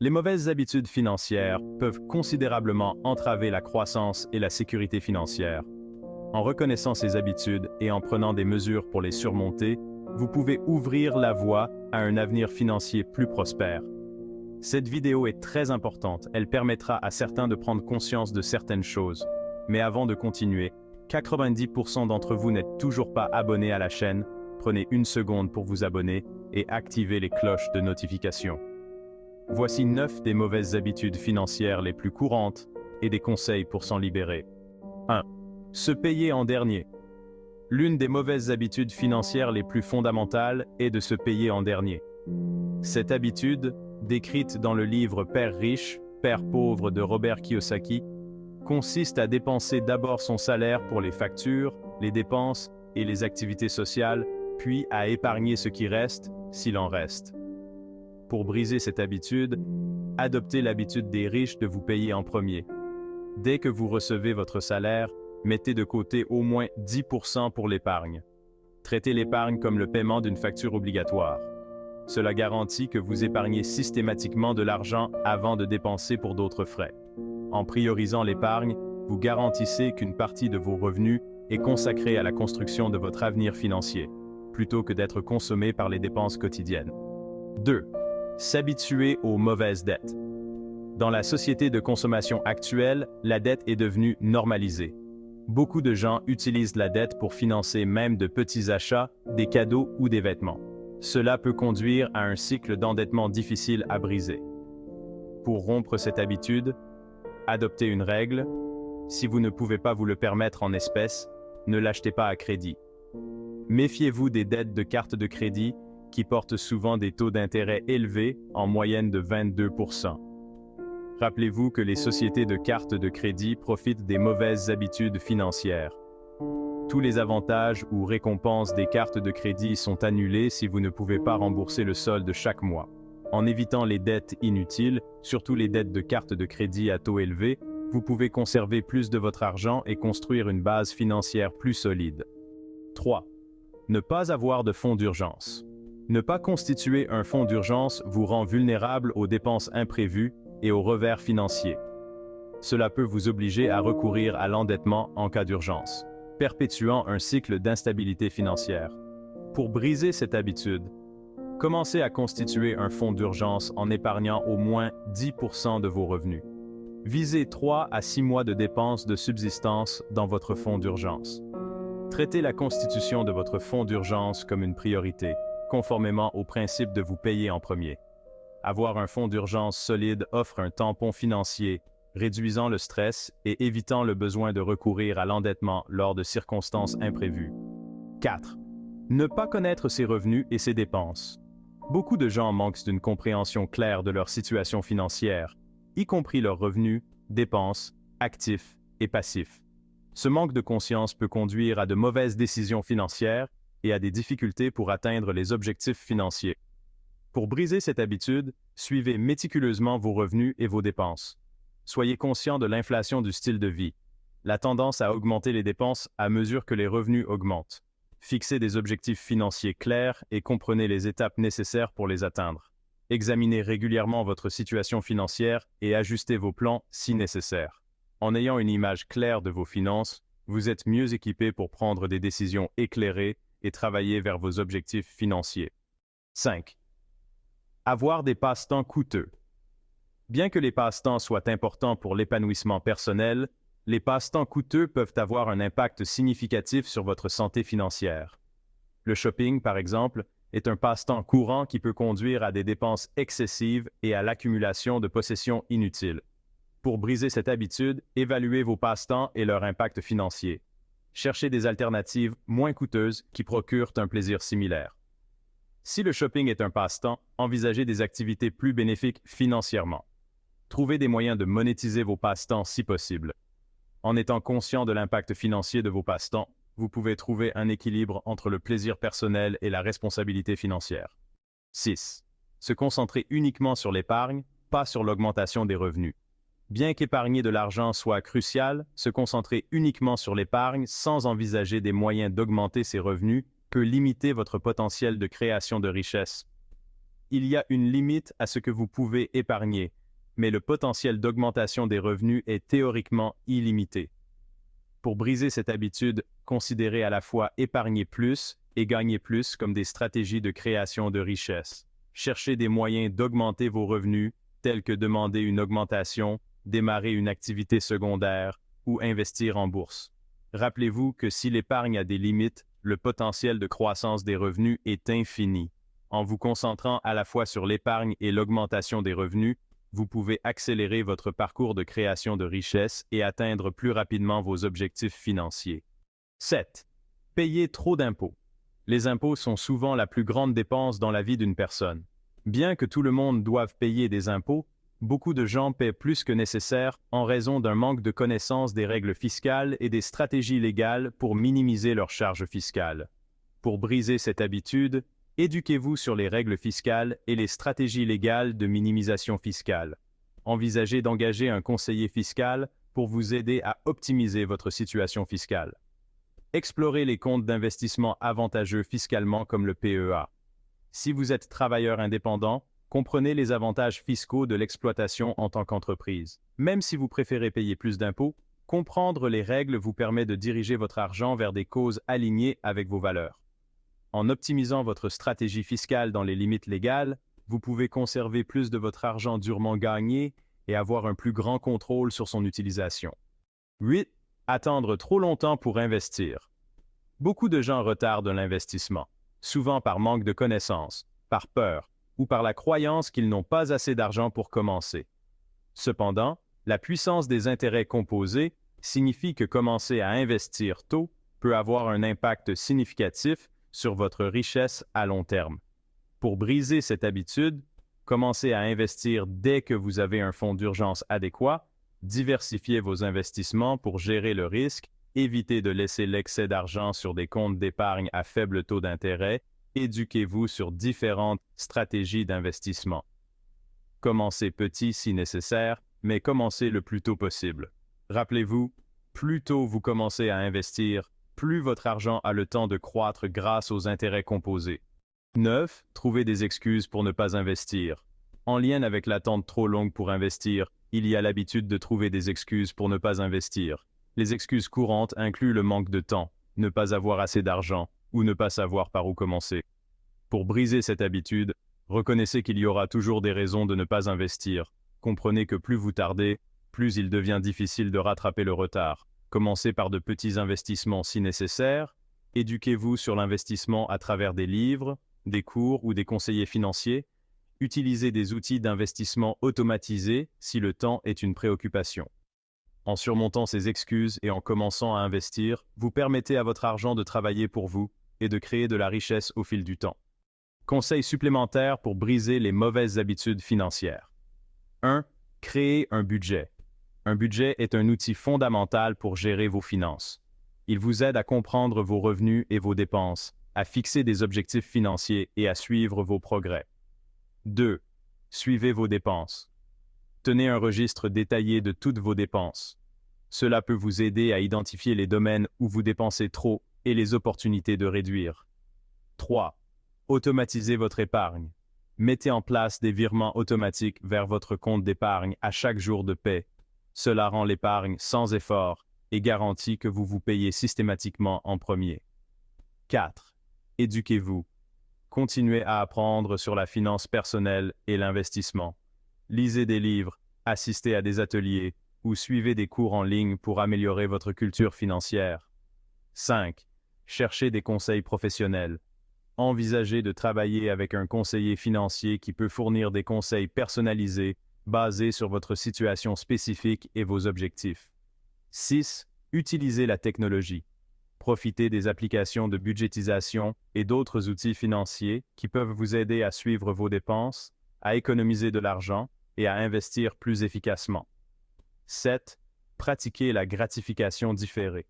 Les mauvaises habitudes financières peuvent considérablement entraver la croissance et la sécurité financière. En reconnaissant ces habitudes et en prenant des mesures pour les surmonter, vous pouvez ouvrir la voie à un avenir financier plus prospère. Cette vidéo est très importante, elle permettra à certains de prendre conscience de certaines choses. Mais avant de continuer, 90% d'entre vous n'êtes toujours pas abonnés à la chaîne, prenez une seconde pour vous abonner et activez les cloches de notification. Voici 9 des mauvaises habitudes financières les plus courantes et des conseils pour s'en libérer. 1. Se payer en dernier. L'une des mauvaises habitudes financières les plus fondamentales est de se payer en dernier. Cette habitude, décrite dans le livre Père riche, Père pauvre de Robert Kiyosaki, consiste à dépenser d'abord son salaire pour les factures, les dépenses et les activités sociales, puis à épargner ce qui reste, s'il en reste. Pour briser cette habitude, adoptez l'habitude des riches de vous payer en premier. Dès que vous recevez votre salaire, mettez de côté au moins 10% pour l'épargne. Traitez l'épargne comme le paiement d'une facture obligatoire. Cela garantit que vous épargnez systématiquement de l'argent avant de dépenser pour d'autres frais. En priorisant l'épargne, vous garantissez qu'une partie de vos revenus est consacrée à la construction de votre avenir financier, plutôt que d'être consommée par les dépenses quotidiennes. 2. S'habituer aux mauvaises dettes. Dans la société de consommation actuelle, la dette est devenue normalisée. Beaucoup de gens utilisent la dette pour financer même de petits achats, des cadeaux ou des vêtements. Cela peut conduire à un cycle d'endettement difficile à briser. Pour rompre cette habitude, adoptez une règle. Si vous ne pouvez pas vous le permettre en espèces, ne l'achetez pas à crédit. Méfiez-vous des dettes de carte de crédit qui portent souvent des taux d'intérêt élevés, en moyenne de 22%. Rappelez-vous que les sociétés de cartes de crédit profitent des mauvaises habitudes financières. Tous les avantages ou récompenses des cartes de crédit sont annulés si vous ne pouvez pas rembourser le solde chaque mois. En évitant les dettes inutiles, surtout les dettes de cartes de crédit à taux élevés, vous pouvez conserver plus de votre argent et construire une base financière plus solide. 3. Ne pas avoir de fonds d'urgence. Ne pas constituer un fonds d'urgence vous rend vulnérable aux dépenses imprévues et aux revers financiers. Cela peut vous obliger à recourir à l'endettement en cas d'urgence, perpétuant un cycle d'instabilité financière. Pour briser cette habitude, commencez à constituer un fonds d'urgence en épargnant au moins 10% de vos revenus. Visez 3 à 6 mois de dépenses de subsistance dans votre fonds d'urgence. Traitez la constitution de votre fonds d'urgence comme une priorité, conformément au principe de vous payer en premier. Avoir un fonds d'urgence solide offre un tampon financier, réduisant le stress et évitant le besoin de recourir à l'endettement lors de circonstances imprévues. 4. Ne pas connaître ses revenus et ses dépenses. Beaucoup de gens manquent d'une compréhension claire de leur situation financière, y compris leurs revenus, dépenses, actifs et passifs. Ce manque de conscience peut conduire à de mauvaises décisions financières et à des difficultés pour atteindre les objectifs financiers. Pour briser cette habitude, suivez méticuleusement vos revenus et vos dépenses. Soyez conscient de l'inflation du style de vie, la tendance à augmenter les dépenses à mesure que les revenus augmentent. Fixez des objectifs financiers clairs et comprenez les étapes nécessaires pour les atteindre. Examinez régulièrement votre situation financière et ajustez vos plans si nécessaire. En ayant une image claire de vos finances, vous êtes mieux équipé pour prendre des décisions éclairées et travailler vers vos objectifs financiers. 5. Avoir des passe-temps coûteux. Bien que les passe-temps soient importants pour l'épanouissement personnel, les passe-temps coûteux peuvent avoir un impact significatif sur votre santé financière. Le shopping, par exemple, est un passe-temps courant qui peut conduire à des dépenses excessives et à l'accumulation de possessions inutiles. Pour briser cette habitude, évaluez vos passe-temps et leur impact financier. Cherchez des alternatives moins coûteuses qui procurent un plaisir similaire. Si le shopping est un passe-temps, envisagez des activités plus bénéfiques financièrement. Trouvez des moyens de monétiser vos passe-temps si possible. En étant conscient de l'impact financier de vos passe-temps, vous pouvez trouver un équilibre entre le plaisir personnel et la responsabilité financière. 6. Se concentrer uniquement sur l'épargne, pas sur l'augmentation des revenus. Bien qu'épargner de l'argent soit crucial, se concentrer uniquement sur l'épargne sans envisager des moyens d'augmenter ses revenus peut limiter votre potentiel de création de richesse. il y a une limite à ce que vous pouvez épargner, mais le potentiel d'augmentation des revenus est théoriquement illimité. Pour briser cette habitude, considérez à la fois épargner plus et gagner plus comme des stratégies de création de richesse. Cherchez des moyens d'augmenter vos revenus, tels que demander une augmentation, démarrer une activité secondaire ou investir en bourse. Rappelez-vous que si l'épargne a des limites, le potentiel de croissance des revenus est infini. En vous concentrant à la fois sur l'épargne et l'augmentation des revenus, vous pouvez accélérer votre parcours de création de richesse et atteindre plus rapidement vos objectifs financiers. 7. Payer trop d'impôts. Les impôts sont souvent la plus grande dépense dans la vie d'une personne. Bien que tout le monde doive payer des impôts, beaucoup de gens paient plus que nécessaire en raison d'un manque de connaissance des règles fiscales et des stratégies légales pour minimiser leurs charges fiscales. Pour briser cette habitude, éduquez-vous sur les règles fiscales et les stratégies légales de minimisation fiscale. Envisagez d'engager un conseiller fiscal pour vous aider à optimiser votre situation fiscale. Explorez les comptes d'investissement avantageux fiscalement comme le PEA. Si vous êtes travailleur indépendant, comprenez les avantages fiscaux de l'exploitation en tant qu'entreprise. Même si vous préférez payer plus d'impôts, comprendre les règles vous permet de diriger votre argent vers des causes alignées avec vos valeurs. En optimisant votre stratégie fiscale dans les limites légales, vous pouvez conserver plus de votre argent durement gagné et avoir un plus grand contrôle sur son utilisation. 8. Attendre trop longtemps pour investir. Beaucoup de gens retardent l'investissement, souvent par manque de connaissances, par peur ou par la croyance qu'ils n'ont pas assez d'argent pour commencer. Cependant, la puissance des intérêts composés signifie que commencer à investir tôt peut avoir un impact significatif sur votre richesse à long terme. Pour briser cette habitude, commencez à investir dès que vous avez un fonds d'urgence adéquat, diversifiez vos investissements pour gérer le risque, évitez de laisser l'excès d'argent sur des comptes d'épargne à faible taux d'intérêt, éduquez-vous sur différentes stratégies d'investissement. Commencez petit si nécessaire, mais commencez le plus tôt possible. Rappelez-vous, plus tôt vous commencez à investir, plus votre argent a le temps de croître grâce aux intérêts composés. 9. Trouvez des excuses pour ne pas investir. En lien avec l'attente trop longue pour investir, il y a l'habitude de trouver des excuses pour ne pas investir. Les excuses courantes incluent le manque de temps, ne pas avoir assez d'argent ou ne pas savoir par où commencer. Pour briser cette habitude, reconnaissez qu'il y aura toujours des raisons de ne pas investir. Comprenez que plus vous tardez, plus il devient difficile de rattraper le retard. Commencez par de petits investissements si nécessaire. Éduquez-vous sur l'investissement à travers des livres, des cours ou des conseillers financiers. Utilisez des outils d'investissement automatisés si le temps est une préoccupation. En surmontant ces excuses et en commençant à investir, vous permettez à votre argent de travailler pour vous et de créer de la richesse au fil du temps. Conseils supplémentaires pour briser les mauvaises habitudes financières. 1. Créez un budget. Un budget est un outil fondamental pour gérer vos finances. Il vous aide à comprendre vos revenus et vos dépenses, à fixer des objectifs financiers et à suivre vos progrès. 2. Suivez vos dépenses. Tenez un registre détaillé de toutes vos dépenses. Cela peut vous aider à identifier les domaines où vous dépensez trop et les opportunités de réduire. 3. Automatisez votre épargne. Mettez en place des virements automatiques vers votre compte d'épargne à chaque jour de paie. Cela rend l'épargne sans effort et garantit que vous vous payez systématiquement en premier. 4. Éduquez-vous. Continuez à apprendre sur la finance personnelle et l'investissement. Lisez des livres, assistez à des ateliers ou suivez des cours en ligne pour améliorer votre culture financière. 5. Cherchez des conseils professionnels. Envisagez de travailler avec un conseiller financier qui peut fournir des conseils personnalisés basés sur votre situation spécifique et vos objectifs. 6. Utilisez la technologie. Profitez des applications de budgétisation et d'autres outils financiers qui peuvent vous aider à suivre vos dépenses, à économiser de l'argent et à investir plus efficacement. 7. Pratiquez la gratification différée.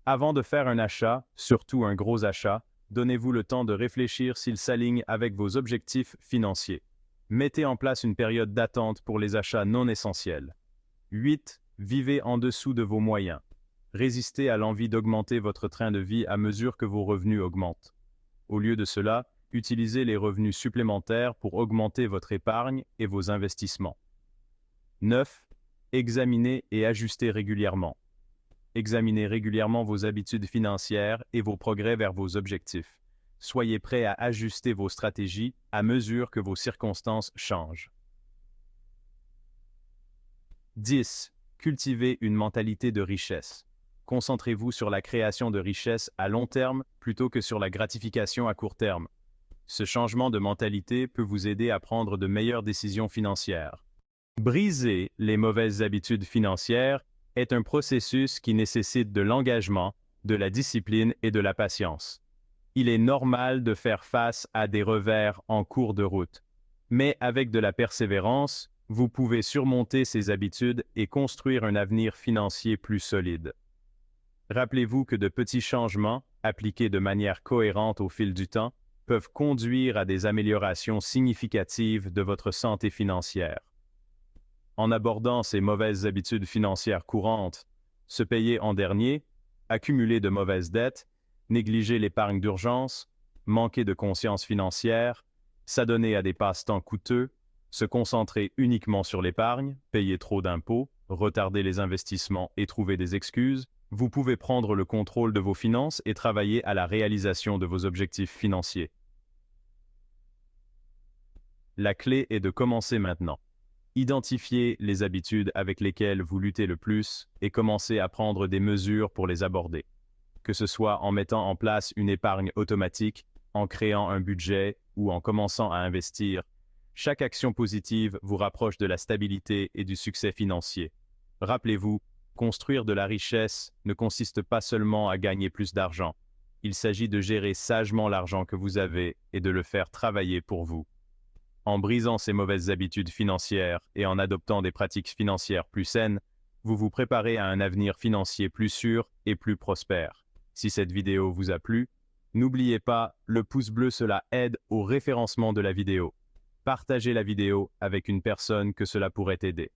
Avant de faire un achat, surtout un gros achat, donnez-vous le temps de réfléchir s'il s'aligne avec vos objectifs financiers. Mettez en place une période d'attente pour les achats non essentiels. 8. Vivez en dessous de vos moyens. Résistez à l'envie d'augmenter votre train de vie à mesure que vos revenus augmentent. Au lieu de cela, utilisez les revenus supplémentaires pour augmenter votre épargne et vos investissements. 9. Examinez et ajustez régulièrement. Examinez régulièrement vos habitudes financières et vos progrès vers vos objectifs. Soyez prêt à ajuster vos stratégies à mesure que vos circonstances changent. 10. Cultivez une mentalité de richesse. Concentrez-vous sur la création de richesse à long terme plutôt que sur la gratification à court terme. Ce changement de mentalité peut vous aider à prendre de meilleures décisions financières. Briser les mauvaises habitudes financières est un processus qui nécessite de l'engagement, de la discipline et de la patience. Il est normal de faire face à des revers en cours de route, mais avec de la persévérance, vous pouvez surmonter ces habitudes et construire un avenir financier plus solide. Rappelez-vous que de petits changements, appliqués de manière cohérente au fil du temps, peuvent conduire à des améliorations significatives de votre santé financière. En abordant ces mauvaises habitudes financières courantes, se payer en dernier, accumuler de mauvaises dettes, négliger l'épargne d'urgence, manquer de conscience financière, s'adonner à des passe-temps coûteux, se concentrer uniquement sur l'épargne, payer trop d'impôts, retarder les investissements et trouver des excuses, vous pouvez prendre le contrôle de vos finances et travailler à la réalisation de vos objectifs financiers. La clé est de commencer maintenant. Identifiez les habitudes avec lesquelles vous luttez le plus et commencez à prendre des mesures pour les aborder. Que ce soit en mettant en place une épargne automatique, en créant un budget ou en commençant à investir, chaque action positive vous rapproche de la stabilité et du succès financier. Rappelez-vous, construire de la richesse ne consiste pas seulement à gagner plus d'argent. Il s'agit de gérer sagement l'argent que vous avez et de le faire travailler pour vous. En brisant ces mauvaises habitudes financières et en adoptant des pratiques financières plus saines, vous vous préparez à un avenir financier plus sûr et plus prospère. Si cette vidéo vous a plu, n'oubliez pas, le pouce bleu, cela aide au référencement de la vidéo. Partagez la vidéo avec une personne que cela pourrait aider.